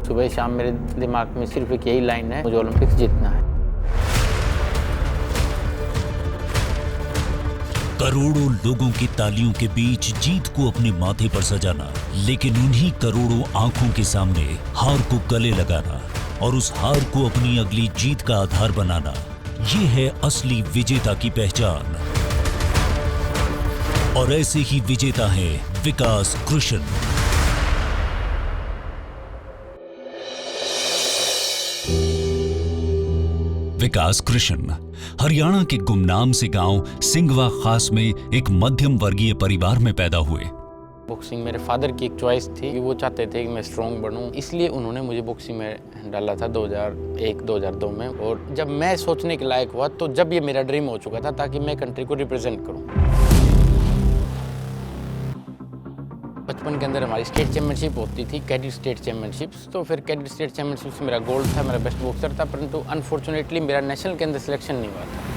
सुबह शाम मेरे दिमाग में सिर्फ एक यही लाइन है, मुझे ओलंपिक्स जीतना है। करोड़ों लोगों की तालियों के बीच जीत को अपने माथे पर सजाना, लेकिन उन्हीं करोड़ों आंखों के सामने हार को गले लगाना और उस हार को अपनी अगली जीत का आधार बनाना, ये है असली विजेता की पहचान। और ऐसे ही विजेता है विकास कृष्ण। विकास कृष्ण हरियाणा के गुमनाम से गांव सिंघवा खास में एक मध्यम वर्गीय परिवार में पैदा हुए। बॉक्सिंग मेरे फादर की एक चॉइस थी कि वो चाहते थे कि मैं स्ट्रॉन्ग बनूं, इसलिए उन्होंने मुझे बॉक्सिंग में डाला था 2001-2002 में। और जब मैं सोचने के लायक हुआ तो जब ये मेरा ड्रीम हो चुका था ताकि मैं कंट्री को रिप्रेजेंट करूं। बचपन के अंदर हमारी स्टेट चैंपियनशिप होती थी, कैडेट स्टेट चैंपियनशिप्स। तो फिर कैडेट स्टेट चैंपियनशिप्स मेरा गोल्ड था, मेरा बेस्ट बॉक्सर था, परंतु अनफॉर्चुनेटली मेरा नेशनल के अंदर सिलेक्शन नहीं हुआ था।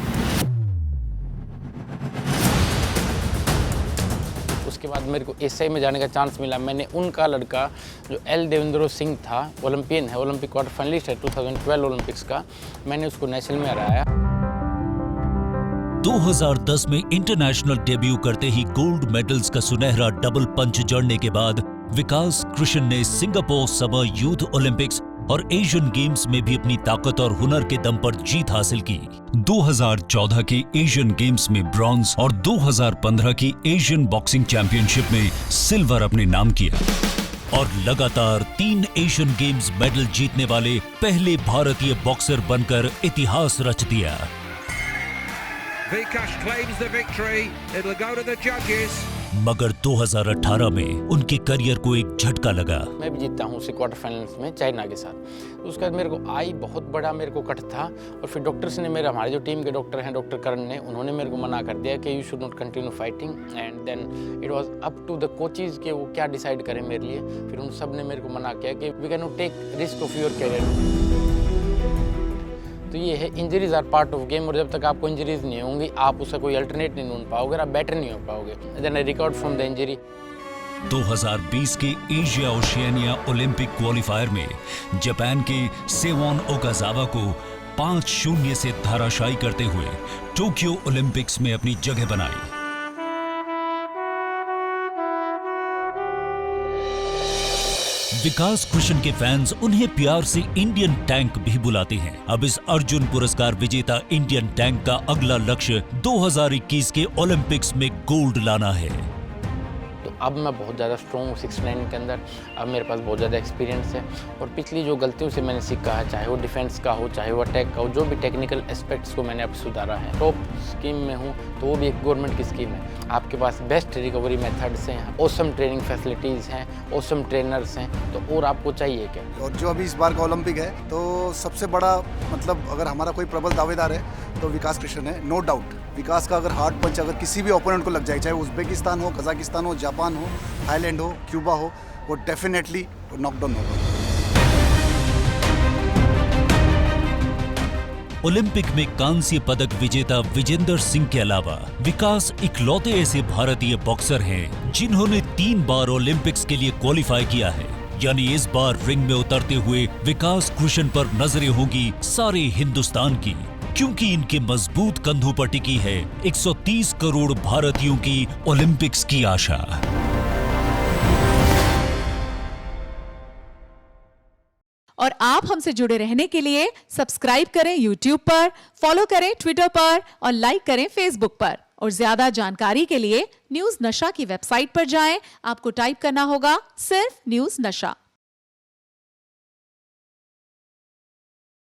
उसके बाद मेरे को एसआई में जाने का चांस मिला। मैंने उनका लड़का जो एल देवेंद्र सिंह था, ओलंपियन है, ओलंपिक क्वार्टर फाइनलिस्ट है 2012 ओलंपिक्स का, मैंने उसको नेशनल में हराया। 2010 में इंटरनेशनल डेब्यू करते ही गोल्ड मेडल्स का सुनहरा डबल पंच जड़ने के बाद विकास कृष्ण ने सिंगापुर समर यूथ ओलंपिक्स और एशियन गेम्स में भी अपनी ताकत और हुनर के दम पर जीत हासिल की। 2014 के एशियन गेम्स में ब्रॉन्ज और 2015 की एशियन बॉक्सिंग चैंपियनशिप में सिल्वर अपने नाम किया और लगातार 3 एशियन गेम्स मेडल जीतने वाले पहले भारतीय बॉक्सर बनकर इतिहास रच दिया। Vikash claims the victory. It'll go to the judges. मगर 2018 में उनके करियर को एक झटका लगा। मैं भी जीता हूँ उसी क्वार्टर फाइनल्स में चाइना के साथ। उसके बाद मेरे को आई बहुत बड़ा मेरे को कट था और फिर डॉक्टर्स ने मेरे हमारे जो टीम के डॉक्टर हैं, डॉक्टर करण ने, उन्होंने मेरे को मना कर दिया कि you should not continue fighting. And then it was up to the coaches कि वो क्या डिसाइड करें मेरे लिए। फिर उन सब ने मेरे को मना किया कि we can not take risk of your career. तो ये है, injuries are part of game, और जब तक आपको इंजरीज नहीं होंगी आप उसका कोई अल्टरनेट नहीं ढूंढ पाओगे, आप बेटर नहीं हो पाओगे। Then I recovered from the injury. 2020 के एशिया ओशियानिया ओलंपिक क्वालिफायर में जापान के सेवॉन ओकाजावा को 5-0 से धराशायी करते हुए टोक्यो ओलंपिक्स में अपनी जगह बनाई। विकास कृष्ण के फैंस उन्हें प्यार से इंडियन टैंक भी बुलाते हैं। अब इस अर्जुन पुरस्कार विजेता इंडियन टैंक का अगला लक्ष्य 2021 के ओलंपिक्स में गोल्ड लाना है। तो अब मैं बहुत ज़्यादा स्ट्रॉन्ग हूँ 6'9" के अंदर। अब मेरे पास बहुत ज़्यादा एक्सपीरियंस है और पिछली जो गलतियों से मैंने सीखा है, चाहे वो डिफेंस का हो, चाहे वो अटैक का हो, जो भी टेक्निकल एस्पेक्ट्स को मैंने अब सुधारा है। टॉप स्कीम में हूँ तो वो भी एक गवर्नमेंट की स्कीम है। आपके पास बेस्ट रिकवरी मेथड्स हैं, ऑसम ट्रेनिंग फैसिलिटीज़ हैं, ऑसम ट्रेनर्स हैं, तो और आपको चाहिए क्या? और जो अभी इस बार का ओलंपिक है तो सबसे बड़ा मतलब अगर हमारा कोई प्रबल दावेदार है तो विकास कृष्ण है, नो डाउट। विकास का अगर हार्ड पंच अगर किसी भी ओपोनेंट को लग जाए, चाहे उज्बेकिस्तान हो, कजाकिस्तान हो, जापान हो, थाईलैंड हो, क्यूबा हो, वो डेफिनेटली नॉकडाउन होगा। ओलंपिक में कांस्य पदक विजेता विजेंदर सिंह के अलावा विकास इकलौते ऐसे भारतीय बॉक्सर हैं जिन्होंने 3 बार ओलंपिक्स के लिए क्वालिफाई किया है। यानी इस बार रिंग में उतरते हुए विकास कृष्ण पर नजरें होंगी सारे हिंदुस्तान की, क्योंकि इनके मजबूत कंधों पर टिकी है 130 करोड़ भारतीयों की ओलंपिक्स की आशा। और आप हमसे जुड़े रहने के लिए सब्सक्राइब करें YouTube पर, फॉलो करें Twitter पर और लाइक करें Facebook पर। और ज्यादा जानकारी के लिए न्यूज नशा की वेबसाइट पर जाएं। आपको टाइप करना होगा सिर्फ न्यूज नशा।